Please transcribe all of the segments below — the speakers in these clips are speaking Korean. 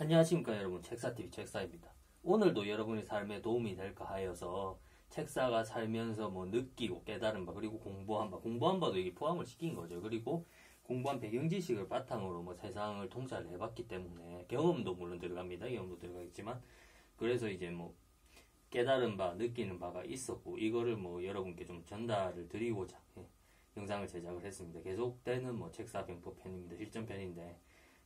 안녕하십니까 여러분, 책사TV 책사입니다. 오늘도 여러분의 삶에 도움이 될까 하여서 책사가 살면서 뭐 느끼고 깨달은 바, 그리고 공부한 바도 이게 포함을 시킨 거죠. 그리고 공부한 배경 지식을 바탕으로 뭐 세상을 통찰을 해봤기 때문에 경험도 물론 들어갑니다. 경험도 들어가겠지만, 그래서 이제 뭐 깨달은 바, 느끼는 바가 있었고, 이거를 뭐 여러분께 좀 전달을 드리고자 영상을 제작을 했습니다. 계속되는 뭐 책사 병법 편입니다. 실전 편인데,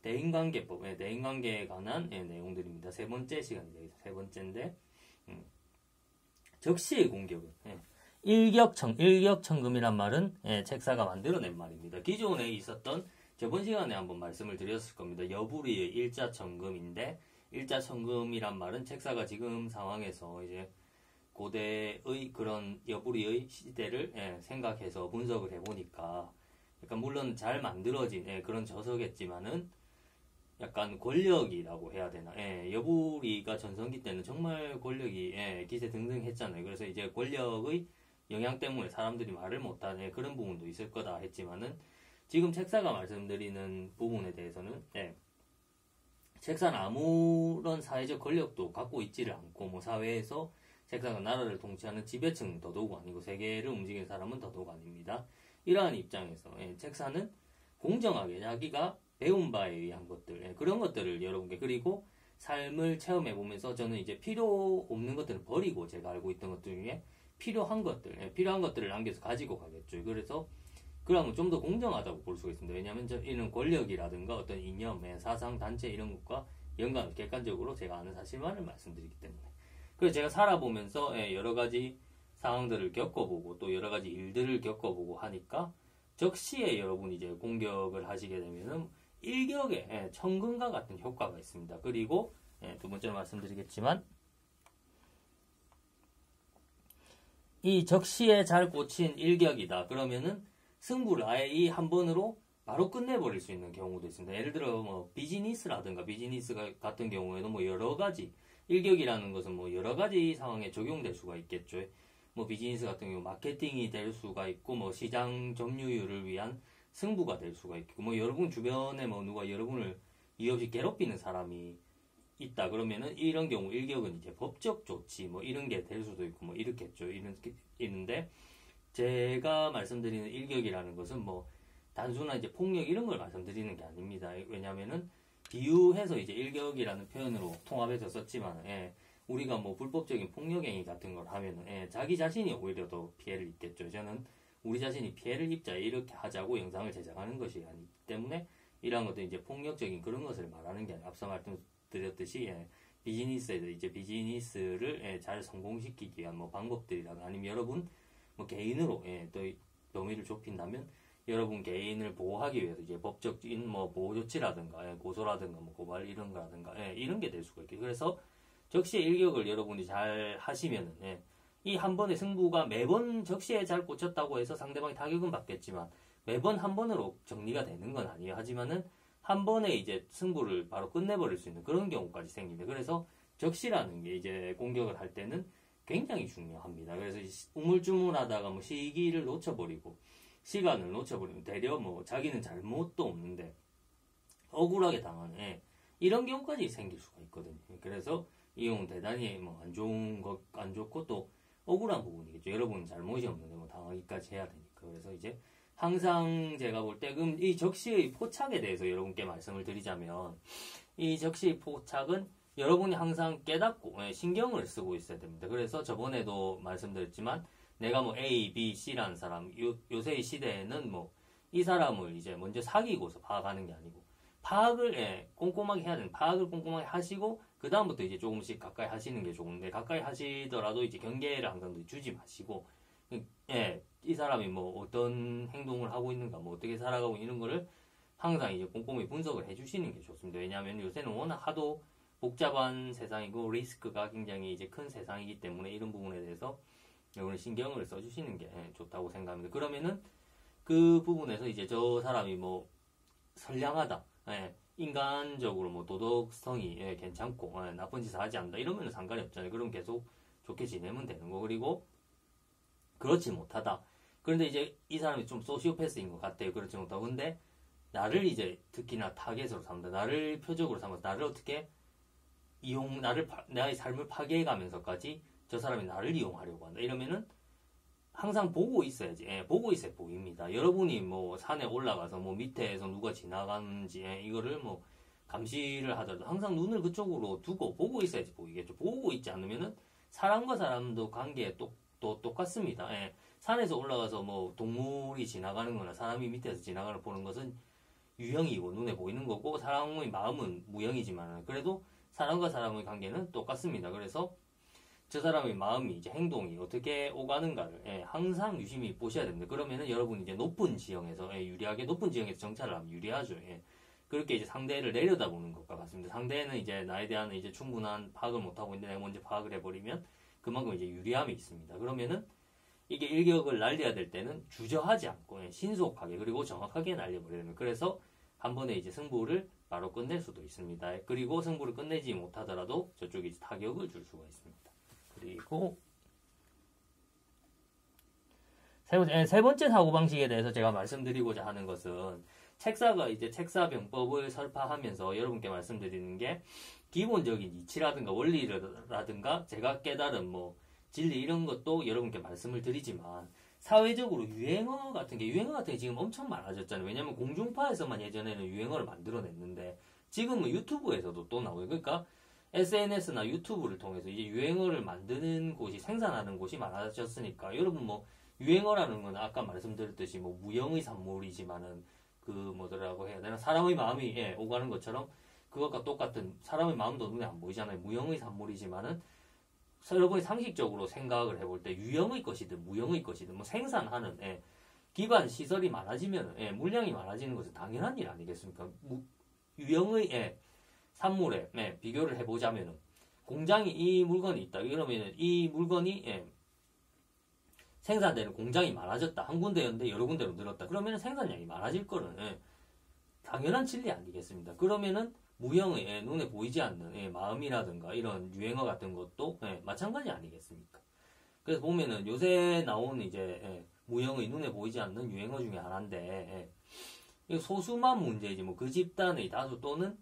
대인관계법, 대인관계에 관한 내용들입니다. 세 번째 시간입니다. 세 번째인데, 적시의 공격은, 일격천금이란 말은 책사가 만들어낸 말입니다. 기존에 있었던, 저번 시간에 한번 말씀을 드렸을 겁니다. 여부리의 일자천금인데, 일자천금이란 말은 책사가 지금 상황에서 이제 고대의 그런 여부리의 시대를 생각해서 분석을 해보니까, 약간 물론 잘 만들어진 그런 저서겠지만은, 약간 권력이라고 해야 되나. 여부리가 전성기 때는 정말 권력이 기세등등했잖아요. 그래서 이제 권력의 영향 때문에 사람들이 말을 못하는 그런 부분도 있을 거다 했지만은, 지금 책사가 말씀드리는 부분에 대해서는 책사는 아무런 사회적 권력도 갖고 있지를 않고, 뭐 사회에서 책사가 나라를 통치하는 지배층은 더더욱 아니고 세계를 움직이는 사람은 더더욱 아닙니다. 이러한 입장에서 책사는 공정하게 자기가 배운 바에 의한 것들, 그런 것들을 여러분께, 그리고 삶을 체험해보면서 저는 이제 필요 없는 것들을 버리고 제가 알고 있던 것들 중에 필요한 것들을 남겨서 가지고 가겠죠. 그래서 그러면 좀 더 공정하다고 볼 수가 있습니다. 왜냐하면 이런 권력이라든가 어떤 이념, 사상, 단체 이런 것과 연관을 객관적으로 제가 아는 사실만을 말씀드리기 때문에. 그래서 제가 살아보면서 여러 가지 상황들을 겪어보고 또 여러 가지 일들을 겪어보고 하니까, 적시에 여러분이 이제 공격을 하시게 되면은 일격에 천금과 같은 효과가 있습니다. 그리고 두 번째로 말씀드리겠지만, 이 적시에 잘 꽂힌 일격이다 그러면은 승부를 아예 이 한 번으로 바로 끝내버릴 수 있는 경우도 있습니다. 예를 들어 뭐 비즈니스 같은 경우에는 뭐 여러 가지, 일격이라는 것은 뭐 여러 가지 상황에 적용될 수가 있겠죠. 뭐 비즈니스 같은 경우 마케팅이 될 수가 있고, 뭐 시장 점유율을 위한 승부가 될 수가 있고, 뭐 여러분 주변에 뭐 누가 여러분을 이유 없이 괴롭히는 사람이 있다 그러면은 이런 경우 일격은 이제 법적 조치 뭐 이런 게 될 수도 있고 뭐 이렇겠죠. 있는데, 제가 말씀드리는 일격이라는 것은 뭐 단순한 이제 폭력 이런 걸 말씀드리는 게 아닙니다. 왜냐면은 비유해서 이제 일격이라는 표현으로 통합해서 썼지만, 우리가 뭐 불법적인 폭력행위 같은 걸 하면은 자기 자신이 오히려 더 피해를 입겠죠. 저는 우리 자신이 피해를 입자 이렇게 하자고 영상을 제작하는 것이 아니기 때문에, 이러한 것도 이제 폭력적인 그런 것을 말하는 게 아니라, 앞서 말씀드렸듯이 비즈니스에서 이제 비즈니스를 잘 성공시키기 위한 뭐 방법들이라든가, 아니면 여러분 뭐 개인으로 또 범위를 좁힌다면 여러분 개인을 보호하기 위해서 이제 법적인 뭐 보호 조치라든가 고소라든가 뭐 고발 이런 거라든가 이런 게 될 수가 있겠죠. 그래서 적시의 일격을 여러분이 잘 하시면은 이 한 번의 승부가 매번 적시에 잘 꽂혔다고 해서 상대방이 타격은 받겠지만 매번 한 번으로 정리가 되는 건 아니에요. 하지만은 한 번에 이제 승부를 바로 끝내버릴 수 있는 그런 경우까지 생깁니다. 그래서 적시라는 게 이제 공격을 할 때는 굉장히 중요합니다. 그래서 우물쭈물하다가 뭐 시기를 놓쳐버리고 시간을 놓쳐버리면 되려 뭐 자기는 잘못도 없는데 억울하게 당하는 이런 경우까지 생길 수가 있거든요. 그래서 이 경우는 대단히 뭐 안 좋고 또 억울한 부분이겠죠. 여러분은 잘못이 없는데 뭐 당하기까지 해야 되니까. 그래서 이제 항상 제가 볼 때 그럼 이 적시의 포착에 대해서 여러분께 말씀을 드리자면, 이 적시의 포착은 여러분이 항상 깨닫고 신경을 쓰고 있어야 됩니다. 그래서 저번에도 말씀드렸지만, 내가 뭐 A, B, C라는 사람, 요새의 시대에는 뭐 이 사람을 이제 먼저 사귀고서 파악하는 게 아니고, 파악을 꼼꼼하게 해야 되는, 파악을 꼼꼼하게 하시고 그 다음부터 이제 조금씩 가까이 하시는 게 좋은데, 가까이 하시더라도 이제 경계를 항상 주지 마시고, 이 사람이 뭐 어떤 행동을 하고 있는가, 뭐 어떻게 살아가고 이런 거를 항상 이제 꼼꼼히 분석을 해주시는 게 좋습니다. 왜냐하면 요새는 워낙 하도 복잡한 세상이고 리스크가 굉장히 이제 큰 세상이기 때문에 이런 부분에 대해서 여러분이 신경을 써주시는 게 좋다고 생각합니다. 그러면은 그 부분에서 이제 저 사람이 뭐 선량하다, 인간적으로 뭐 도덕성이 괜찮고 나쁜 짓을 하지 않는다 이러면 상관이 없잖아요. 그럼 계속 좋게 지내면 되는 거. 그리고 그렇지 못하다, 그런데 이제 이 사람이 좀 소시오패스인 것 같아요. 그렇지 못하고 근데 나를 이제 특히나 타겟으로 삼는다, 나를 표적으로 삼아서 나를 어떻게 나의 삶을 파괴해가면서까지 저 사람이 나를 이용하려고 한다. 이러면은 항상 보고 있어야지. 보고 있어야 보입니다. 여러분이 뭐 산에 올라가서 뭐 밑에서 누가 지나가는지 이거를 뭐 감시를 하더라도 항상 눈을 그쪽으로 두고 보고 있어야지 보이겠죠. 보고 있지 않으면은 사람과 사람도 관계에 또 똑같습니다. 산에서 올라가서 뭐 동물이 지나가는 거나 사람이 밑에서 지나가는 걸 보는 것은 유형이고 눈에 보이는 거고 사람의 마음은 무형이지만 그래도 사람과 사람의 관계는 똑같습니다. 그래서 저 사람의 마음이 이제 행동이 어떻게 오가는가를 항상 유심히 보셔야 됩니다. 그러면은 여러분이 이제 높은 지형에서 유리하게 높은 지형에서 정찰을 하면 유리하죠. 그렇게 이제 상대를 내려다보는 것과 같습니다. 상대는 이제 나에 대한 이제 충분한 파악을 못하고 있는데 내가 먼저 파악을 해버리면 그만큼 이제 유리함이 있습니다. 그러면은 이게 일격을 날려야 될 때는 주저하지 않고 신속하게 그리고 정확하게 날려버리는 거예요. 그래서 한 번에 이제 승부를 바로 끝낼 수도 있습니다. 그리고 승부를 끝내지 못하더라도 저쪽이 이제 타격을 줄 수가 있습니다. 그리고 세 번째 사고방식에 대해서 제가 말씀드리고자 하는 것은 책사가 이제 책사병법을 설파하면서 여러분께 말씀드리는 게 기본적인 이치라든가 원리라든가 제가 깨달은 뭐 진리 이런 것도 여러분께 말씀을 드리지만 사회적으로 유행어 같은 게 지금 엄청 많아졌잖아요. 왜냐하면 공중파에서만 예전에는 유행어를 만들어냈는데 지금은 유튜브에서도 또 나오고 그러니까 SNS나 유튜브를 통해서 이제 유행어를 만드는 곳이 생산하는 곳이 많아졌으니까 여러분 뭐 유행어라는 건 아까 말씀드렸듯이 뭐 무형의 산물이지만은 그 뭐더라고 해야 되나 사람의 마음이 오가는 것처럼 그것과 똑같은 사람의 마음도 눈에 안 보이잖아요. 무형의 산물이지만은 여러분이 상식적으로 생각을 해볼 때 유형의 것이든 무형의 것이든 뭐 생산하는 기관 시설이 많아지면 물량이 많아지는 것은 당연한 일 아니겠습니까? 유형의 산물에 비교를 해보자면은 공장이 이 물건이 있다. 그러면은 이 물건이 생산되는 공장이 많아졌다. 한 군데였는데 여러 군데로 늘었다. 그러면은 생산량이 많아질 거는 당연한 진리 아니겠습니까? 그러면은 무형의 눈에 보이지 않는 마음이라든가 이런 유행어 같은 것도 마찬가지 아니겠습니까? 그래서 보면은 요새 나온 이제 무형의 눈에 보이지 않는 유행어 중에 하나인데 소수만 문제이지 뭐 그 집단의 다수 또는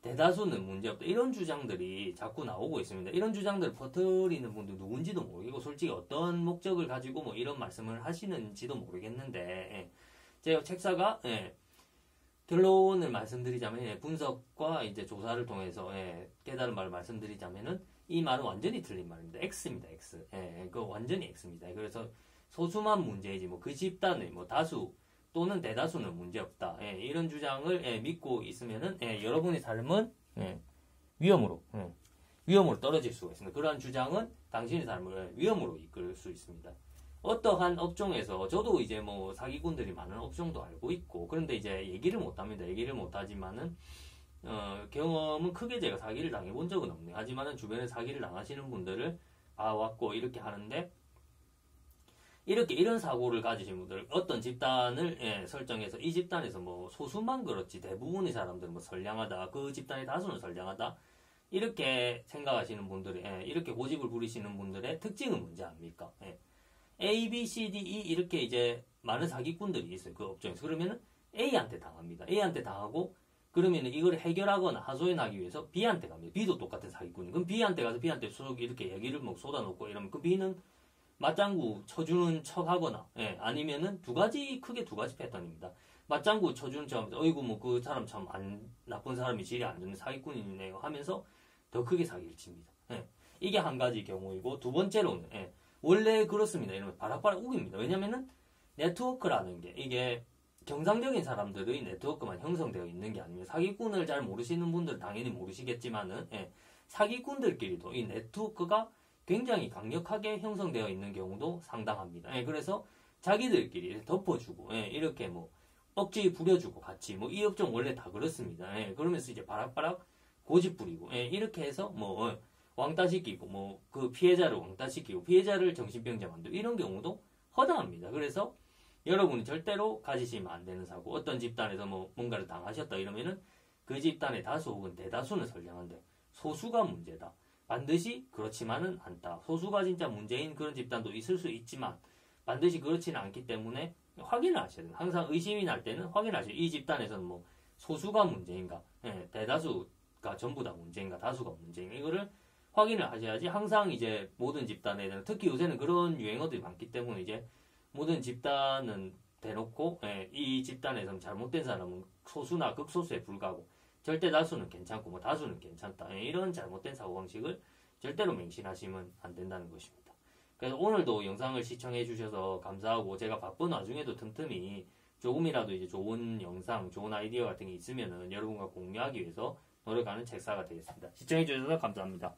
대다수는 문제없다. 이런 주장들이 자꾸 나오고 있습니다. 이런 주장들을 퍼뜨리는 분들 누군지도 모르겠고 솔직히 어떤 목적을 가지고 뭐 이런 말씀을 하시는지도 모르겠는데 제가 책사가 결론을 말씀드리자면 분석과 이제 조사를 통해서 깨달은 말을 말씀드리자면은 이 말은 완전히 틀린 말입니다. X입니다. X. 그 완전히 X입니다. 그래서 소수만 문제이지 뭐 그 집단의 뭐 다수 또는 대다수는 문제없다. 이런 주장을 믿고 있으면은 여러분의 삶은 위험으로 떨어질 수가 있습니다. 그러한 주장은 당신의 삶을 위험으로 이끌 수 있습니다. 어떠한 업종에서 저도 이제 뭐 사기꾼들이 많은 업종도 알고 있고 그런데 이제 얘기를 못합니다. 얘기를 못하지만은 경험은 크게 제가 사기를 당해본 적은 없네요. 하지만은 주변에 사기를 당하시는 분들을 봐왔고 이렇게 하는데 이런 사고를 가지신 분들 어떤 집단을 설정해서 이 집단에서 뭐 소수만 그렇지 대부분의 사람들은 뭐 선량하다 그 집단의 다수는 선량하다 이렇게 생각하시는 분들이 이렇게 고집을 부리시는 분들의 특징은 뭔지 압니까? A, B, C, D, E 이렇게 이제 많은 사기꾼들이 있어요. 그 업종에서. 그러면은 A한테 당합니다. A한테 당하고 그러면은 이걸 해결하거나 하소연하기 위해서 B한테 갑니다. B도 똑같은 사기꾼이. 그럼 B한테 가서 B한테 이렇게 얘기를 뭐 쏟아놓고 이러면 그 B는 맞장구 쳐주는 척 하거나 아니면은 크게 두 가지 패턴입니다. 맞장구 쳐주는 척 하면서 어이구 뭐 그 사람 참 나쁜 사람이 질이 안 좋은 사기꾼이네요 하면서 더 크게 사기를 칩니다. 이게 한 가지 경우이고 두 번째로는 원래 그렇습니다. 이러면 바락바락 우깁니다. 왜냐면은 네트워크라는 게 이게 정상적인 사람들의 네트워크만 형성되어 있는 게 아닙니다. 사기꾼을 잘 모르시는 분들은 당연히 모르시겠지만은 사기꾼들끼리도 이 네트워크가 굉장히 강력하게 형성되어 있는 경우도 상당합니다. 그래서 자기들끼리 덮어주고 이렇게 뭐 억지 부려주고 같이 뭐 이 업종 원래 다 그렇습니다. 그러면서 이제 바락바락 고집 부리고 이렇게 해서 뭐 왕따시키고 뭐 그 피해자를 왕따시키고 피해자를 정신병자 만들고 이런 경우도 허다합니다. 그래서 여러분이 절대로 가지시면 안 되는 사고 어떤 집단에서 뭐 뭔가를 당하셨다 이러면은 그 집단의 다수 혹은 대다수는 선량한데 소수가 문제다. 반드시 그렇지만은 않다. 소수가 진짜 문제인 그런 집단도 있을 수 있지만 반드시 그렇지는 않기 때문에 확인을 하셔야 돼요. 항상 의심이 날 때는 확인하셔야 돼요. 이 집단에서는 뭐 소수가 문제인가? 대다수 집단가 전부 다 문제인가 다수가 문제인가 이거를 확인을 하셔야지. 항상 이제 모든 집단에 특히 요새는 그런 유행어들이 많기 때문에 이제 모든 집단은 대놓고 이 집단에서 잘못된 사람은 소수나 극소수에 불과하고 절대 다수는 괜찮고 뭐 다수는 괜찮다. 이런 잘못된 사고방식을 절대로 맹신하시면 안 된다는 것입니다. 그래서 오늘도 영상을 시청해 주셔서 감사하고 제가 바쁜 와중에도 틈틈이 조금이라도 이제 좋은 영상, 좋은 아이디어 같은 게 있으면은 여러분과 공유하기 위해서 노력하는 책사가 되겠습니다. 시청해 주셔서 감사합니다.